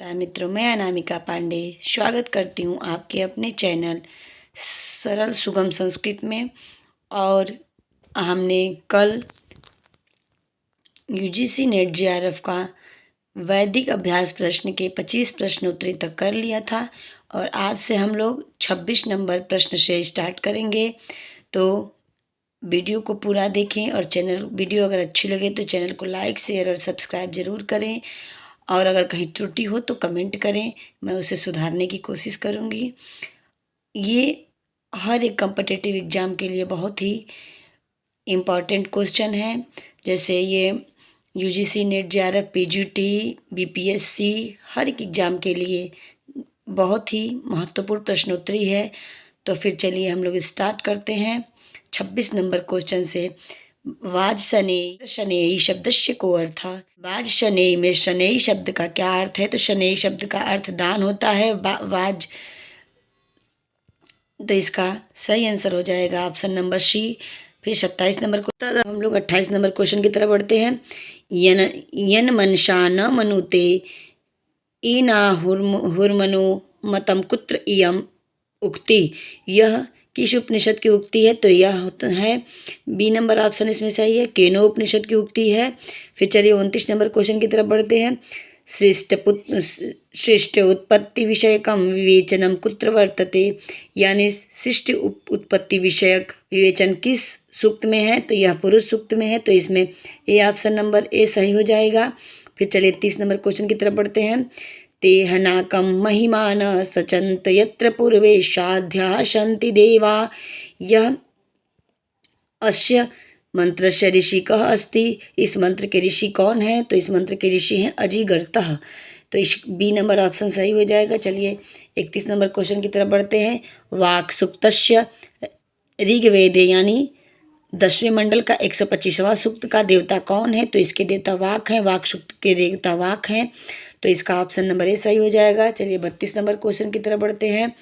नमस्कार मित्रों, मैं अनामिका पांडे स्वागत करती हूँ आपके अपने चैनल सरल सुगम संस्कृत में। और हमने कल यूजीसी नेट जेआरएफ का वैदिक अभ्यास प्रश्न के 25 प्रश्नोत्तरी तक कर लिया था और आज से हम लोग 26 नंबर प्रश्न से स्टार्ट करेंगे। तो वीडियो को पूरा देखें और वीडियो अगर अच्छी लगे तो चैनल को लाइक शेयर और सब्सक्राइब ज़रूर करें। और अगर कहीं त्रुटि हो तो कमेंट करें, मैं उसे सुधारने की कोशिश करूँगी। ये हर एक कॉम्पिटिटिव एग्ज़ाम के लिए बहुत ही इम्पॉर्टेंट क्वेश्चन है। जैसे ये UGC NET JRF PGT BPSC हर एक एग्ज़ाम के लिए बहुत ही महत्वपूर्ण प्रश्नोत्तरी है। तो फिर चलिए हम लोग स्टार्ट करते हैं 26 नंबर क्वेश्चन से। वाज शनेयी शनेयी शब्दस्य को अर्थ। वाज शनेयी में शनेयी शब्द का क्या अर्थ है? तो शनेयी शब्द का अर्थ दान होता है। वाज, तो इसका सही आंसर हो जाएगा ऑप्शन नंबर सी। फिर 27 नंबर को हम लोग 28 नंबर क्वेश्चन की तरफ बढ़ते हैं। यन मनशा न मनुते ईना हुर्मनो मतम कुत्र इयम उक्ति। यह किस उपनिषद की उक्ति है? तो यह होता है बी नंबर ऑप्शन इसमें सही है, केनो उपनिषद की उक्ति है। फिर चलिए 29 नंबर क्वेश्चन की तरफ बढ़ते हैं। सृष्ट उत्पत्ति विषयकम विवेचनम कुत्र वर्तते। यानी सृष्ट उत्पत्ति विषयक विवेचन किस सूक्त में है? तो यह पुरुष सूक्त में है। तो इसमें ए ऑप्शन नंबर ए सही हो जाएगा। फिर चलिए 30 नंबर क्वेश्चन की तरफ बढ़ते हैं। तेहनाकं महिमान सचंत यत्र पूर्वे साध्या सन्ति देवा। यह अस्य मंत्रस्य ऋषि कः अस्ति। इस मंत्र के ऋषि कौन है? तो इस मंत्र के ऋषि हैं अजिगर्तः। तो इस बी नंबर ऑप्शन सही हो जाएगा। चलिए 31 नंबर क्वेश्चन की तरफ बढ़ते हैं। वाक् सूक्तस्य ऋग्वेदे यानी 10वें मंडल का 125वां सूक्त का देवता कौन है? तो इसके देवता वाक हैं, वाक सूक्त के देवता वाक हैं। तो इसका ऑप्शन नंबर ए सही हो जाएगा। चलिए 32 नंबर क्वेश्चन की तरफ बढ़ते हैं।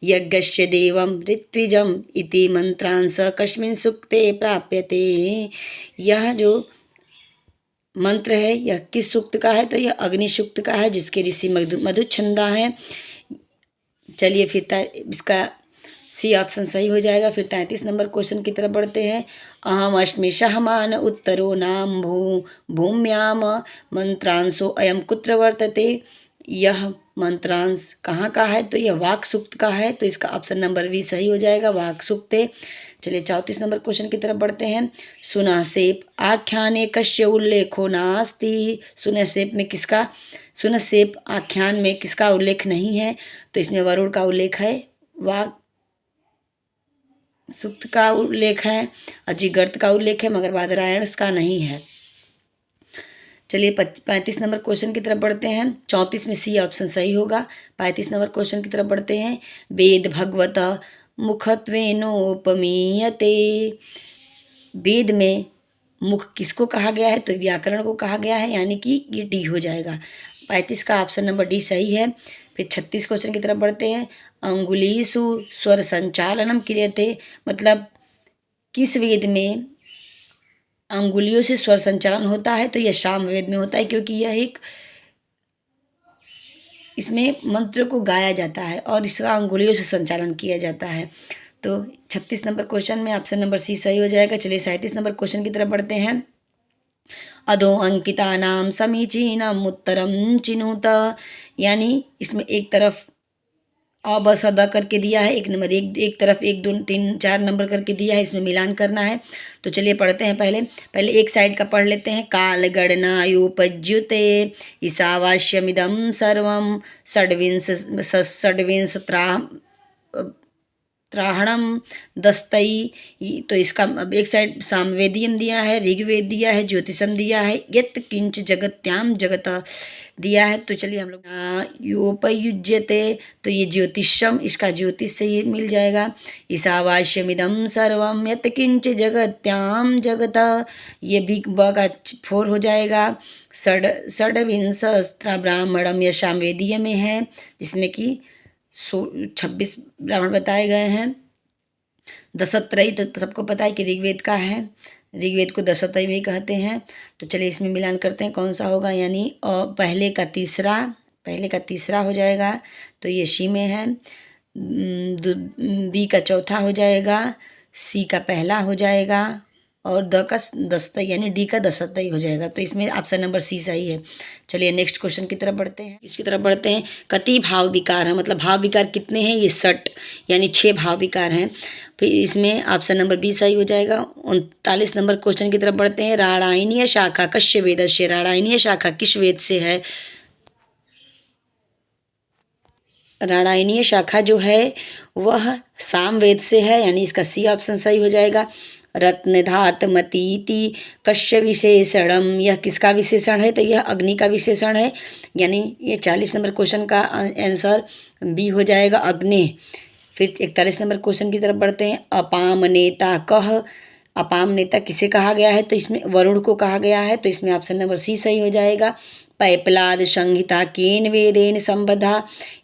यज्ञस्य देवम ऋत्विजम इति मंत्रांश कस्मिन् सूक्ते प्राप्यते। यह जो मंत्र है यह किस सूक्त का है? तो यह अग्नि सूक्त का है, जिसके ऋषि मधुछंदा हैं। चलिए फिर इसका सी ऑप्शन सही हो जाएगा। फिर 33 नंबर क्वेश्चन की तरफ बढ़ते हैं। अहम अश्मि सहमान उत्तरो नाम भूम्याम मंत्रांशो अयम कुत्र वर्तते। यह मंत्रांश कहाँ का है? तो यह वाक् सूक्त का है। तो इसका ऑप्शन नंबर बी सही हो जाएगा, वाक् सूक्ते। चलिए 34 नंबर क्वेश्चन की तरफ बढ़ते हैं। सुनसेप आख्याने कस्य उल्लेखो नास्ति। सुनसेप आख्यान में किसका उल्लेख नहीं है? तो इसमें वरुण का उल्लेख है, वाक् सूक्त का उल्लेख है, अजिगर्त का उल्लेख है, मगर बादरायण का नहीं है। चलिए 35 नंबर क्वेश्चन की तरफ बढ़ते हैं। 34 में सी ऑप्शन सही होगा। 35 नंबर क्वेश्चन की तरफ बढ़ते हैं। वेद भगवत मुखत्वेनोपमीयते। वेद में मुख किसको कहा गया है? तो व्याकरण को कहा गया है, यानी कि ये डी हो जाएगा। 35 का ऑप्शन नंबर डी सही है। फिर 36 क्वेश्चन की तरफ बढ़ते हैं। अंगुलीसु स्वर संचालनम क्रियते। मतलब किस वेद में अंगुलियों से स्वर संचालन होता है? तो यह साम वेद में होता है, क्योंकि यह एक इसमें मंत्र को गाया जाता है और इसका अंगुलियों से संचालन किया जाता है। तो 36 नंबर क्वेश्चन में ऑप्शन नंबर सी सही हो जाएगा। चलिए 37 नंबर क्वेश्चन की तरफ बढ़ते हैं। अधो अंकिता नाम समीचीनम उत्तरम चिनुत। यानी इसमें एक तरफ अ ब स द करके दिया है, एक तरफ 1 2 3 4 नंबर करके दिया है, इसमें मिलान करना है। तो चलिए पढ़ते हैं। पहले एक साइड का पढ़ लेते हैं। काल गणना युपज्युते ईशावास्यमिदं सर्वं षड्विंश त्राहणम दस्तई। तो इसका अब एक साइड सामवेदियम दिया है, ऋग्वेद दिया है, ज्योतिषम दिया है, यत किंच जगत्याम जगत दिया है। तो चलिए हम लोग योपयुज्यते, तो ये ज्योतिषम, इसका ज्योतिष से ये मिल जाएगा। ईशावास्यमिदं सर्वम यत किंच जगत्याम जगत, ये भी ब का 4 हो जाएगा। षड्विंश ब्राह्मणम यह सामवेदीय में है, जिसमें कि 26 ब्राह्मण बताए गए हैं। दशत्रयी तो सबको पता है कि ऋग्वेद का है, ऋग्वेद को दशत्रयी भी कहते हैं। तो चलिए इसमें मिलान करते हैं कौन सा होगा, यानी पहले का तीसरा, पहले का तीसरा हो जाएगा, तो ये शी में है। बी का चौथा हो जाएगा, सी का पहला हो जाएगा और द का दस्तई यानी डी का दस्तई हो जाएगा। तो इसमें ऑप्शन नंबर सी सही है। चलिए नेक्स्ट क्वेश्चन की तरफ बढ़ते हैं। इसकी तरफ बढ़ते हैं। कति भाव विकार है, मतलब भाव विकार कितने हैं? ये 60 यानी 6 भाव विकार हैं। फिर इसमें ऑप्शन नंबर बी सही हो जाएगा। 39 नंबर क्वेश्चन की तरफ बढ़ते हैं। राणायनीय शाखा कस्य वेदस्य, राणायनीय शाखा किस वेद से है? राणायनीय शाखा जो है वह सामवेद से है, यानी इसका सी ऑप्शन सही हो जाएगा। रत्नधात मतीति कश्य विशेषणम, यह किसका विशेषण है? तो यह अग्नि का विशेषण है, यानी ये 40 नंबर क्वेश्चन का आंसर बी हो जाएगा, अग्नि। फिर 41 नंबर क्वेश्चन की तरफ बढ़ते हैं। अपाम नेता कह, अपाम नेता किसे कहा गया है? तो इसमें वरुण को कहा गया है, तो इसमें ऑप्शन नंबर सी सही हो जाएगा। पैपलाद संहिता केन वेदेन संबद्धा,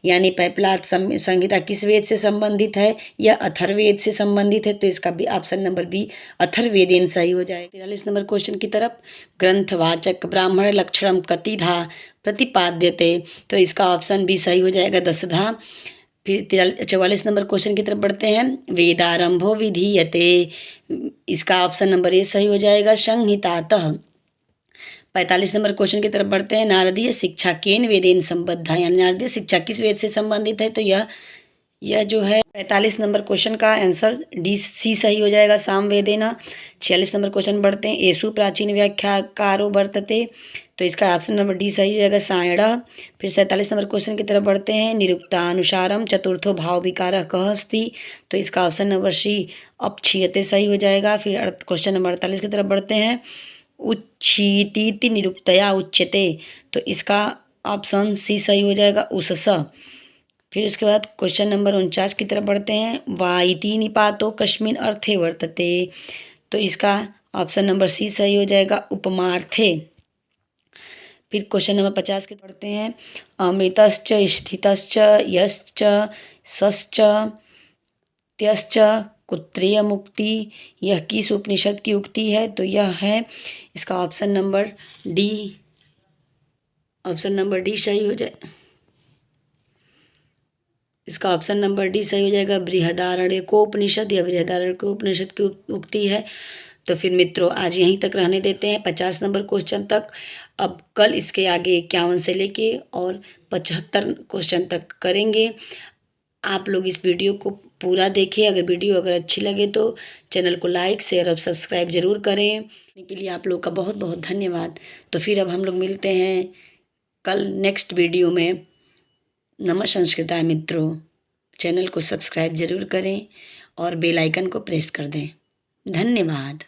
यानी पैपलाद संहिता किस वेद से संबंधित है? यह अथर्ववेद से संबंधित है, तो इसका भी ऑप्शन नंबर बी अथर्ववेदेन सही हो जाएगा। 43 नंबर क्वेश्चन की तरफ। ग्रंथवाचक ब्राह्मण लक्षणम कतिधा प्रतिपाद्यते, तो इसका ऑप्शन बी सही हो जाएगा, दसधा। फिर 44 नंबर क्वेश्चन की तरफ बढ़ते हैं। वेदारंभो विधीयते, इसका ऑप्शन नंबर ए सही हो जाएगा, संहितातः। 45 नंबर क्वेश्चन की तरफ बढ़ते हैं। नारदीय शिक्षा केन वेदेन संबद्धा, यानी नारदीय शिक्षा किस वेद से संबंधित है? तो यह जो है 45 नंबर क्वेश्चन का आंसर डी सी सही हो जाएगा, सामवेदेन। 46 नंबर क्वेश्चन बढ़ते हैं। येषु प्राचीन व्याख्याकारो वर्तते, तो इसका ऑप्शन नंबर डी सही हो जाएगा, सायण। फिर 47 नंबर क्वेश्चन की तरफ बढ़ते हैं। निरुक्तानुसारम चतुर्थो भाव विकार कः अस्ति, तो इसका ऑप्शन नंबर सी अपक्षीयते सही हो जाएगा। फिर क्वेश्चन नंबर 48 की तरफ बढ़ते हैं। उच्छीतीति निरुक्तया उच्यते, तो इसका ऑप्शन सी सही हो जाएगा, उसस। फिर उसके बाद क्वेश्चन नंबर 49 की तरफ बढ़ते हैं। वा इति निपातो कस्मिन् अर्थे वर्तते, तो इसका ऑप्शन नंबर सी सही हो जाएगा, उपमार्थे। फिर क्वेश्चन नंबर 50 के पढ़ते हैं। अमृतश्च स्थितश्च यश्च सश्च त्यश्च कुत्रीय मुक्ति, यह किस उपनिषद की उक्ति है? तो यह है इसका option number D, option number D सही हो जाए, इसका ऑप्शन नंबर डी सही हो जाएगा, बृहदारण्यकोपनिषद, या बृहदारण्यकोपनिषद की उक्ति है। तो फिर मित्रों आज यहीं तक रहने देते हैं, 50 नंबर क्वेश्चन तक। अब कल इसके आगे 51 से लेके और 75 क्वेश्चन तक करेंगे। आप लोग इस वीडियो को पूरा देखें। अगर अच्छी लगे तो चैनल को लाइक शेयर और सब्सक्राइब जरूर करें। के लिए आप लोग का बहुत बहुत धन्यवाद। तो फिर अब हम लोग मिलते हैं कल नेक्स्ट वीडियो में। नमः संस्कृताय मित्रों, चैनल को सब्सक्राइब जरूर करें और बेल आइकन को प्रेस कर दें। धन्यवाद।